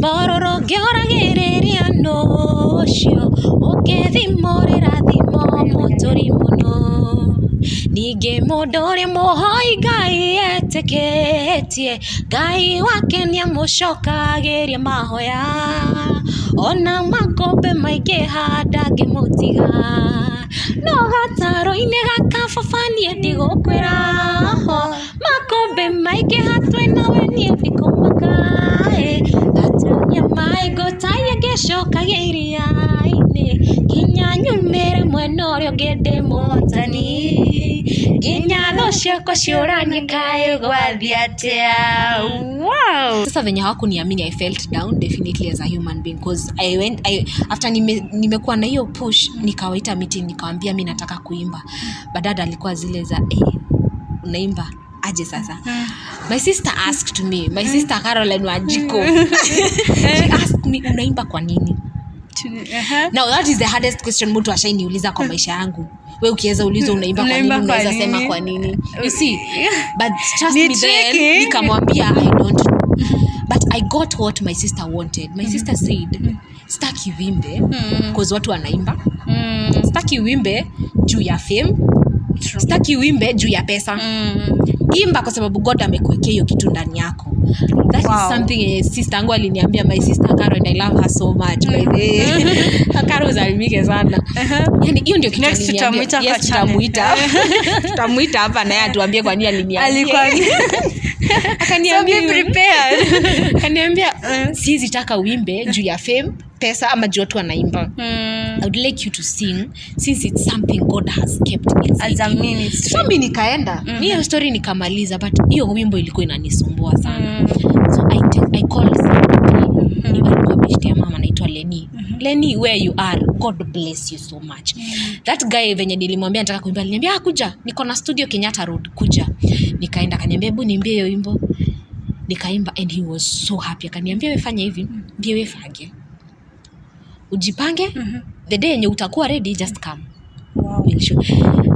mororo georagereria nocio ukithimorera thimo mutori muno nige modore mohoi gai eteketie gai wake ni amucokagiria mahoya ona makombe maige hada ngimutiga no gataro-ini gakababanie ndigũkwĩra makombe maige hatwe nawe niĩ ndikumakae gatonya maĩ ngũtairie ngĩcokagiria-inĩ nginya nyumĩre mwena ũrĩa ũngĩ ndĩ mũhotani nginya thũ ciakwa ciũranie kaĩ gwathiĩ atĩa. Wow. Sasa venye hawakuniamini, I felt down definitely as a human being because after nimekuwa na hiyo push nikawaita meeting nikamwambia mimi nataka kuimba. Badada alikuwa zile za unaimba aje sasa. My sister asked me, my sister Caroline Wajiko she asked me unaimba kwa nini? Now that is the hardest question mtu ashainiuliza kwa maisha yangu. Wewe ukiweza ulizo unaimba kwa nini, unaweza sema kwa nini? You see, but trust me then nikamwambia I don't know. But I got what my sister wanted. My sister said staki wimbe because watu wanaimba. Staki wimbe juu ya fame. Staki wimbe juu ya pesa. Imba kwa sababu God amekuwekea hiyo kitu ndani yako. That is something sister yangu aliniambia, my sister Caro, and I love her so much by the way. Caro zalimike sana. Yani hiyo ndio kitu aliniambia. Yes, tutamuita hapa naye atuambie kwa nini aliniambia. Akaniambia prepared. Akaniambia siwezi taka wimbe juu ya fame, pesa ama juu watu wanaimba. I would like you to sing since it's something God has kept inside as a ministry. So mimi nikaenda. Hiyo story nikamaliza, but hiyo wimbo ilikuwa inanisumbua sana. So I called somebody. Nilikuwa bishop mama anaitwa Leni. Leni, where you are, God bless you so much. That guy venye nilimwambia nataka kuimba, aliniambia kuja, niko na studio Kenyatta Road, kuja. Nikaenda, akaniambia hebu niimbie hiyo wimbo. Nikaimba and he was so happy. Akaniambia wewe fanya hivi, ndio wewe fage. Ujipange, the day yenye utakuwa ready just come. Wow.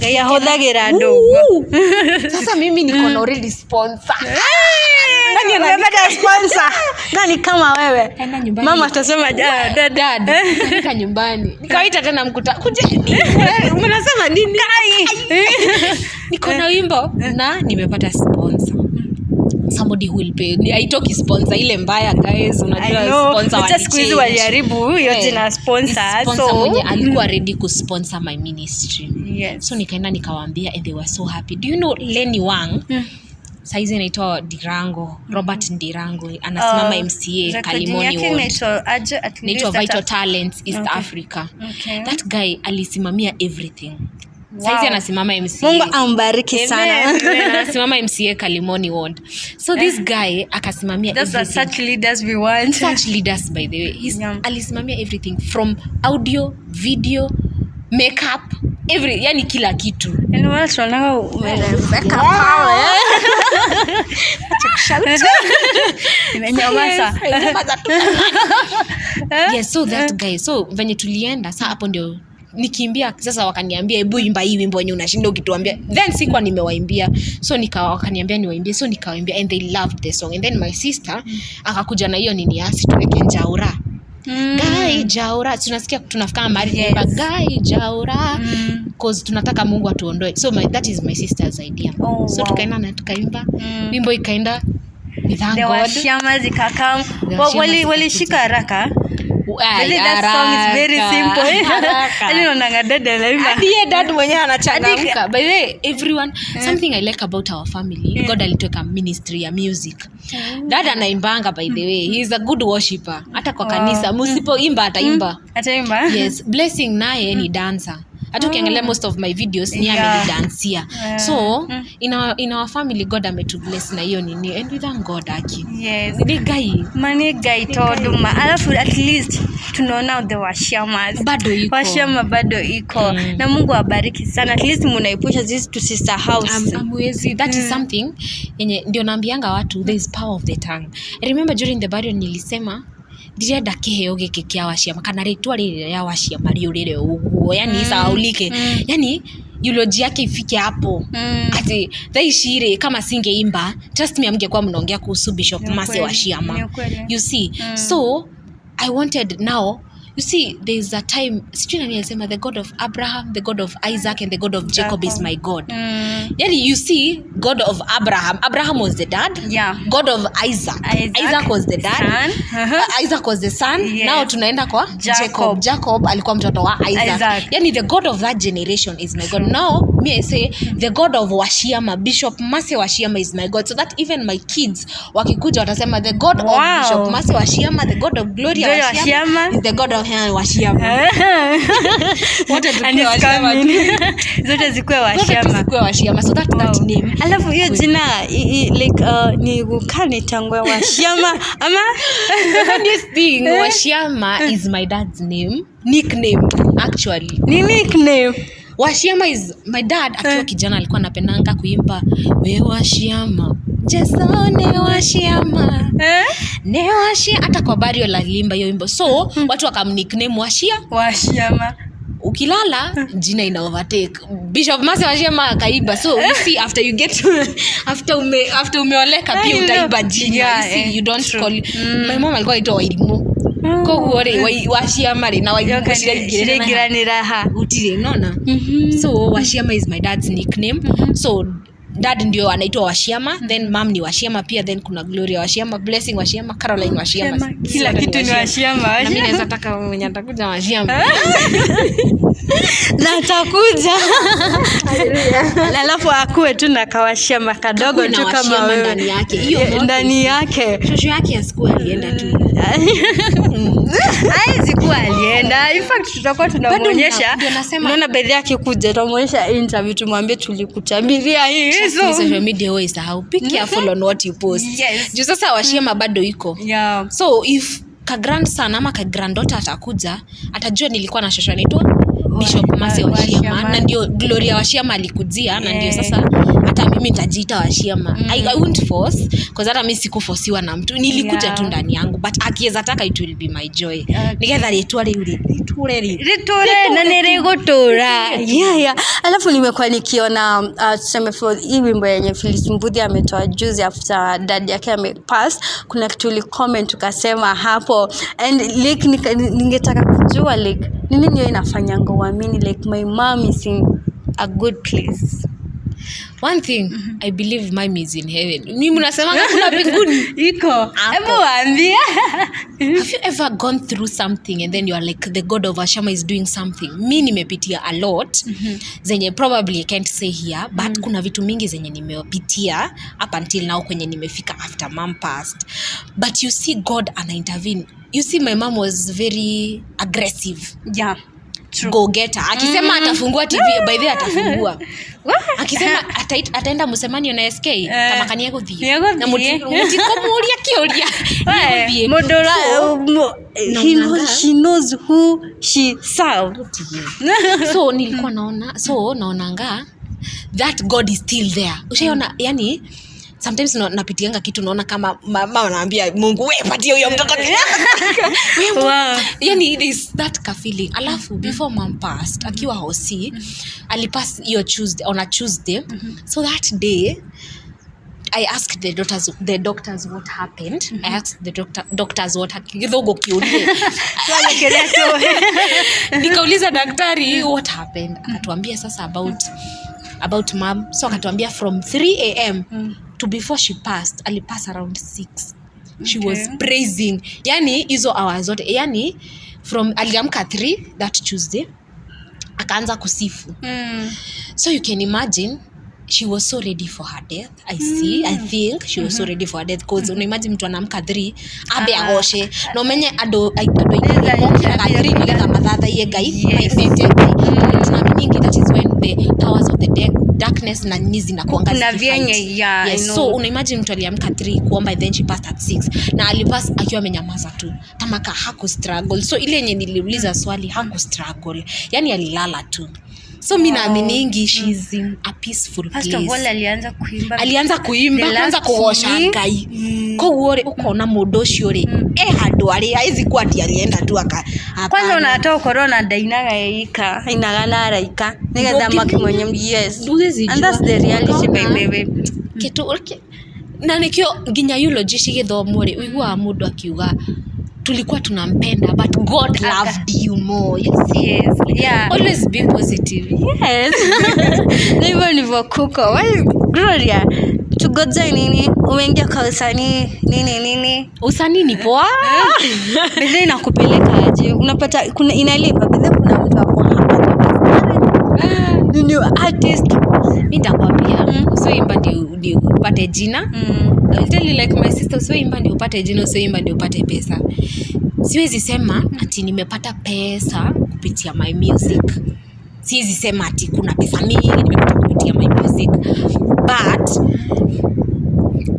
Gaya hodhagira ndogo. Sasa mimi niko na already sponsor. Nani anapata sponsor? Nani kama wewe? Mama atasema dad. Nika nyumbani. Nikawaita tena mkuta. Kujeni. Mnasema nini? Niko na wimbo na nimepata sponsor. Somebody who will pay. I talk sponsor ile mbaya guys, unajua sponsor wa squeeze waliharibu yote na sponsor. So mwenye alikuwa ready ku sponsor my ministry. Yes. So nikaenda nikawaambia and they were so happy. Do you know Lenny Wang? Saizi anaitwa Dirango, Robert Dirango, anasimama MCA Kalimoni Ward. Anaitwa Vital Talents East Africa. That guy alisimamia everything. Saizi anasimama MCA. Mungu ambariki sana. Anasimama MCA Kalimoni Ward. So this guy akasimamia everything. That's such leaders we want. Such leaders by the way. Alisimamia everything from audio, video, makeup, yani kila kitu. And what tunaona umeweka power. Imenyamaza. Yes, so that guy. So venye tulienda saa hapo ndio nikiimbia sasa, wakaniambia hebu imba hii wimbo wenye unashinda ukituambia. Then sikuwa nimewaimbia, so wakaniambia niwaimbie, so nikawaimbia and they loved the song. And then my sister akakuja na hiyo nini asi tuweke Jaura. Gai Jaura, tunasikia tunafika mahali tunaimba Gai Jaura because tunataka Mungu atuondoe. So that is my sister's idea. So tukaenda na tukaimba wimbo ikaenda with thank God. Waciamas zikakam walishika haraka. That song is very simple. Alionanga dada laimba. Ndiye dad mwenyewe anachangamka. By the way, everyone, something I like about our family, God alitoka ministry ya music. Dad anaimbanga by the way. He is a good worshipper. Hata kwa kanisa msipoimba ataimba. Ataimba? Yes, Blessing naye ni dancer. Hata ukiangalia most of my videos ni amenidansia. So in our family God ametubless na hiyo nini, and we thank God aki. Yes. Ni guy. Mani guy toduma. Alafu at least tunaona the waciamas. Bado iko. Waciama bado iko. Na Mungu abariki sana. At least mnaipusha this to sister house. Amwezi. That is something yenye ndio naambianga watu, there is power of the tongue. I remember during the burial nilisema direnda kiheo giki kia waciama kana ritwa riri ya waciama riurire uguo, yani isaulike. Yani eulogy yake ifike hapo. Ati dhaishire kama singeimba, trust me amngekuwa mnaongea kuhusu Bishop Mercy Waciama. You see? So I wanted now, you see, there's a time, the God of Abraham, the God of Isaac, and the God of Jacob is my God. Yani, you see, God of Abraham was the dad. Yeah. God of Isaac was the dad. Isaac was the son. Yes. Now tunaenda kwa Jacob alikuwa mtoto wa Isaac. Yani, the God of that generation is my God. Now, me I say, the God of Waciama, Bishop Mercy Waciama is my God. So that even my kids, wakikuja watasema, the God of Bishop Mercy Waciama, the God of Gloria Waciama is the God of Waciama. What zikwe Waciama. So that name. Alafu hiyo jina like ni ukani tangwe Waciama ama this thing Waciama is my dad's nickname actually. Ni nickname. Waciama is my dad akiwa kijana alikuwa anapendanga kuimba we Waciama. Jesone Waciama. Ne Wacia hata kwa bario la limba hiyo wimbo. So watu wakamnickname Waciama. Ukilala jina ina overtake. Bishop Mercy Waciama akaiba. So you see after you get after umeoleka pia utaiba jina. You see you don't call my mom alikuwa ito wairimu. Ko huore Waciama na wairimu shiregiranira utire unaona. So Waciama is my dad's nickname. So dad ndio anaitwa Waciama, then mom ni Waciama pia, then kuna Gloria Waciama, Blessing Waciama, Caroline Waciama. Kila kitu ni Waciama. Na mimi naweza taka mwenye atakuja Waciama. Na atakuja. Alafu akue tu na Waciama kadogo tu kama wewe ndani yake. Hiyo ndani yake. Shosho yake asikuwa alienda tu. Haizi kuwa alienda. In fact tutakuwa tunamuonyesha. Unaona baadhi yake kuja tutamuonyesha interview tumwambie tulikutambiria hii. Social media always how be careful on what you post. Yes. Juu sasa Waciama bado iko. Yeah. So if ka grandson ama ka granddaughter atakuja, atajua nilikuwa na shosho anaitwa Bishop Mercy Waciama na ndio Gloria Waciama alikujia na ndio sasa hata mimi nitajiita Waciama. I won't force because hata mimi sikuforcewa na mtu, nilikuja tu ndani yangu, but akiweza taka it will be my joy. Nigetha ritwa ritore na niregotora. Yeah. Alafu nimekuwa nikiona tuseme for hii wimbo yenye Phyllis Mbudhi ametoa juzi after dad yake amepass, kuna kitu li comment tukasema hapo and like ningetaka kujua like nini ndio inafanyanga uamini like my mom is in a good place. One thing, I believe mom is in heaven. Mimi mnasema kuna mbinguni iko. Hebu waambie. Have you ever gone through something and then you are like the God of Waciama is doing something? Mimi nimepitia a lot zenye probably I can't say here, but kuna vitu mingi zenye nimepitia up until now kwenye nimefika after mom passed. But you see God intervene. You see my mom was very aggressive. Yeah. True. Go getter. Akisema atafungua TV by the atafungua. Akisema ataenda Musemani na SK tamakani yako thio. Na mutikomuria kioria. Modora he knows who she served. So nilikuwa naonanga that God is still there. Ushaona yani sometimes napitianga kitu naona kama mama anaambia Mungu wewe patia huyo mtoto. Wow. Yani there is that ka feeling. Alafu before mom passed akiwa hosi alipass hiyo Tuesday. So that day I asked the doctors what happened. I asked the doctors what kidogo kiulie. Nikauliza daktari what happened. Akatuambia sasa about mom. So akatuambia from 3 a.m. to before she passed, alipass around 6. She was praising. Yani hizo hours zote. Yani from aliamka 3 that Tuesday akaanza kusifu. So you can imagine she was so ready for her death. I think she was so ready for her death because imagine mtu anaamka 3 abe agoshe no menye ado mathatha yegai maifete tunaamini that is when the powers of the darkness na nini zinakuanga vyenye. Yes, so unaimagine mtu aliamka 3 kuomba then she passed at 6 na alipass akiwa amenyamaza tu tamaka haku struggle. So ile yenye niliuliza swali haku struggle, yani alilala tu. So mimi naaminingi she's in a peaceful place. First of all alianza kuimba kwanza kuosha ngai ko uore ukona mundu ucio ri hando handå arä aizi kuwa ati alienda tu kwanza unatoa corona dainaga ika inaga na araika nigetha makimwenye yes and that's the reality baby kitu na nikio nginya eulogy cigithomwo ri uigua mundu akiuga tulikuwa tunampenda but God loved you more. Yes. Yeah, always be positive. Yes. Ndivyo kuko. Gloria, tugoje nini? Umeingia kwa usanii nini? Usanii ni poa. Bidhaa inakupeleka aje? Unapata kuna inalipa bidhaa, kuna mtu wako hapa. Ni artist. Nitakwambia usioimba ndio upate jina. I tell you like my sister, usioimba ndio upate jina, usioimba ndio upate pesa. Siwezi sema ati nimepata pesa kupitia my music. Siwezi sema ati kuna pesa mingi nimepata kupitia my music. But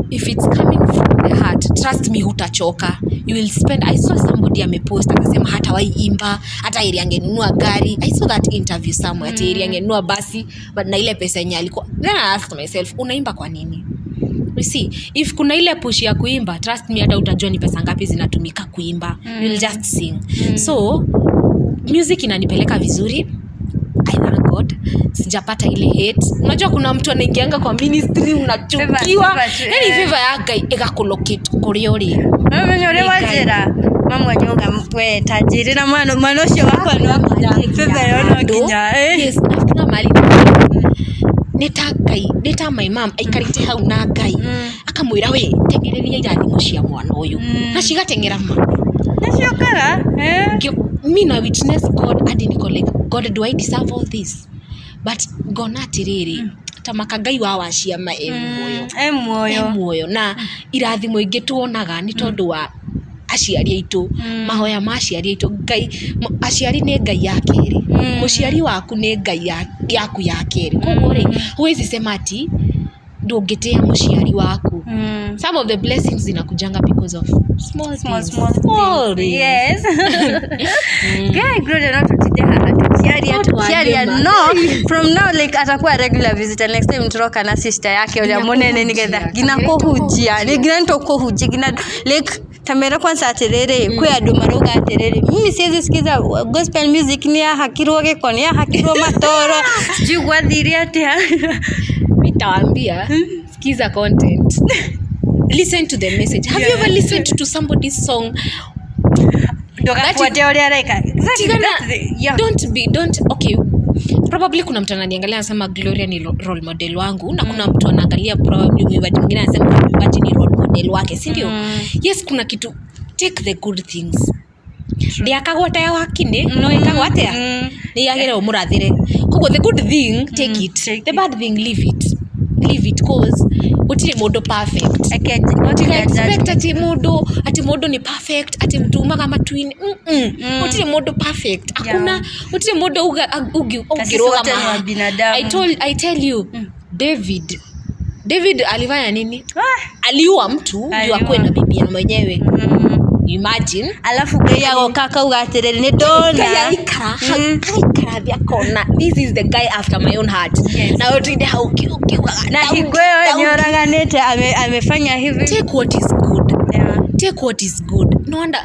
if it's coming from the heart, trust me, hutachoka. You will spend. I saw somebody amepost akasema hata waiimba, hata ili angenunua gari. I saw that interview somewhere, hata ili angenunua basi, but na ile pesa yenye alikuwa. Then I asked myself, unaimba kwa nini? You see, if kuna ile push ya kuimba, trust me, hata utajua ni pesa ngapi zinatumika kuimba. You'll just sing. So music inanipeleka vizuri. I thank God. Sijapata ile hate. Unajua kuna mtu anaingianga kwa ministry unachukiwa. Yaani favor yake igakolocate kuri ori. Wewe uri wajira. Mama nyonga mwe tajiri na manosho wako ni wako. Favor yona kinya. Yes, na mali. Neta my mom aikarite hau na Ngai akamwira we tengereria irathimo cia mwana uyu na cigatengera ma nacio kara me na witness God and niko like God, do I deserve all this? But gona atiriri tamaka Ngai wa waciama muoyo na irathimo ingi tuonaga ni tondu wa aciari aitu mahoya ma aciari aitu. Ngai aciari ni Ngai yake ri muciari waku ni Ngai yaku yake ri koguo ri huwezi sema ati ndungitia muciari waku. Some of the blessings zinakujanga because of small things. Yes. Guy Gloria not no from now like atakuwa regular visitor next time turoka na sister yake ule monene nigetha gina kuhujia ni gina ntokuhujia gina like tamera kwanza aterere kwe andu maruga aterere mimi siwezi sikiza gospel music ni ya hakirwo giko ni ya hakirwo matoro sijugwa thiri atia nitawaambia sikiza content, listen to the message. Have you ever listened to somebody's song? Don't okay, probably kuna mtu ananiangalia anasema Gloria ni role model wangu na kuna mtu anaangalia probably mwimbaji mwingine anasema mwimbaji ni role model wake, si ndio? Yes, kuna kitu, take the good things. Ndia kagwata ya wakine no ikagwata ni yagere umurathire kuko the good thing take it, the bad thing leave it cause utile modo perfect. Expect ati modo ni perfect, ati mtu umaga matwin utile modo perfect hakuna. Utile modo ugiroga I tell you David alifanya nini? Aliua mtu ndio akwe na bibi ya mwenyewe. Imagine alafu gaya kaka ugaterere ni dona ikara vya kona. This is the guy after my own heart. Na utinde hauki na higwewe nyoranganete amefanya hivi. Take what is good. Take what is good. No wonder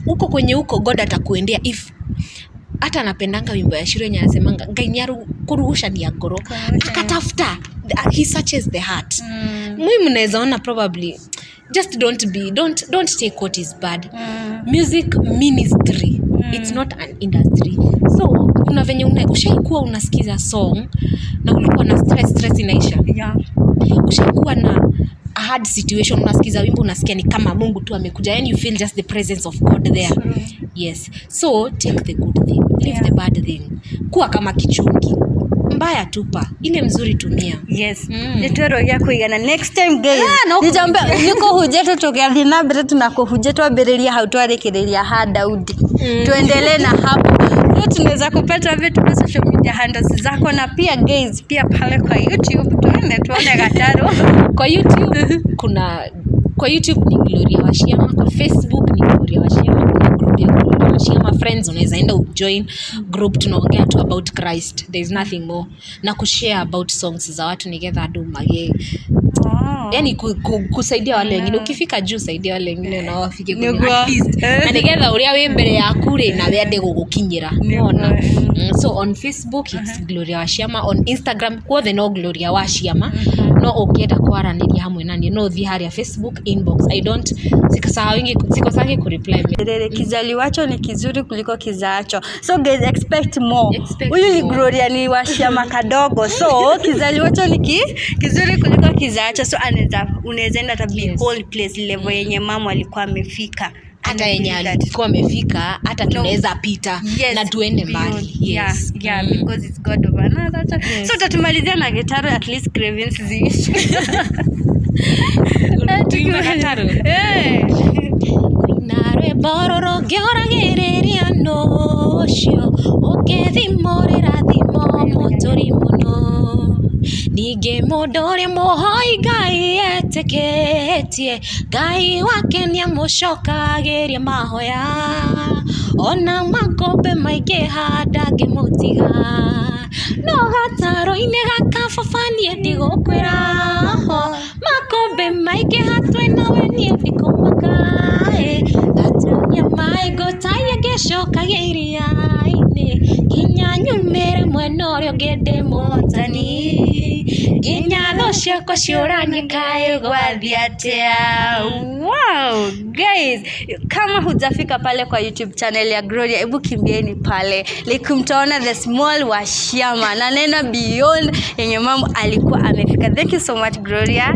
uko kwenye uko God atakuendea. If hata anapendanga wimbo ya Shiro yenye anasemanga Ngai nyaru kurugusha ni ngoro akatafuta, he searches the heart. Mimi mnaweza ona probably just don't take what is bad. Music ministry, it's not an industry. So kuna venye ushaikuwa unasikiza song na ulikuwa na stress inaisha. Ushaikuwa na a hard situation, unasikiza wimbo unasikia ni kama Mungu tu amekuja, and you feel just the presence of God there. Yes, so take the good thing, leave the bad thing. Kuwa kama kichungi, mbaya tupa, ile mzuri tumia. Yes. Netero ya kuigana next time guys. Nijamba niko hujeto togeathi na mbere tunakuhujeto ambiriria hau twarekereria ha Daudi. Tuendelee na hapo. Leo tunaweza kupata vitu kwa social media handles zako na pia guys pia pale kwa YouTube tuone gataro. Kwa YouTube ni Gloria Waciama, kwa Facebook ni Gloria Waciama, kuna group ya Gloria Waciama friends, unaweza enda join group, tunaongea tu about Christ, there is nothing more, na kushare about songs za watu nigetha andu mage Yani kusaidia wale wengine. Ukifika juu saidia wale wengine na wafike kwenye at least. Na nigetha uria we mbere yaku ri na wende gugukinyira. Unaona? So on Facebook it's Gloria Waciama, on Instagram kwothe no Gloria Waciama. No ukienda kwaraniria hamwe nani no thi haria Facebook inbox. I don't sikosangi ku reply. Kizaliwacho ni kizuri kuliko kizaacho. So guys expect more. Huyu ni Gloria ni Waciama kadogo. So kizaliwacho ni kizuri kuliko kizaacho. So unaweza enda hata whole place level yenye mama alikuwa amefika. Hata yenye alikuwa amefika hata tunaweza pita na tuende mbali. Yes. Yeah, because it's God of another. So tatumalizia na gitaro at least cravings ziishi. Tuimbe gitaro. Nare bororo gyoragereria nocio ukethimorera thimo motori muno nige modore mohoi Ngai eteketie Ngai wake ni amucokagiria mahoya ona makombe maingĩ handa ngĩmũtiga no gataro-inĩ gakababanie ndigũkwĩra makombe maingĩ hatwe nawe niĩ ndikũmaka gatunya maĩ ngũtaiye ngĩcokagĩria-inĩ nginya nyumĩre mwena ũrĩa ũngĩ ndĩ mũhotani nginya thũ ciakwa ciũranie kaĩ gwathiĩ atĩa. Wow guys, kama hujafika pale kwa YouTube channel ya Gloria, hebu kimbieni pale like mtaona the small Waciama na nena beyond yenye mama alikuwa amefika. Thank you so much Gloria.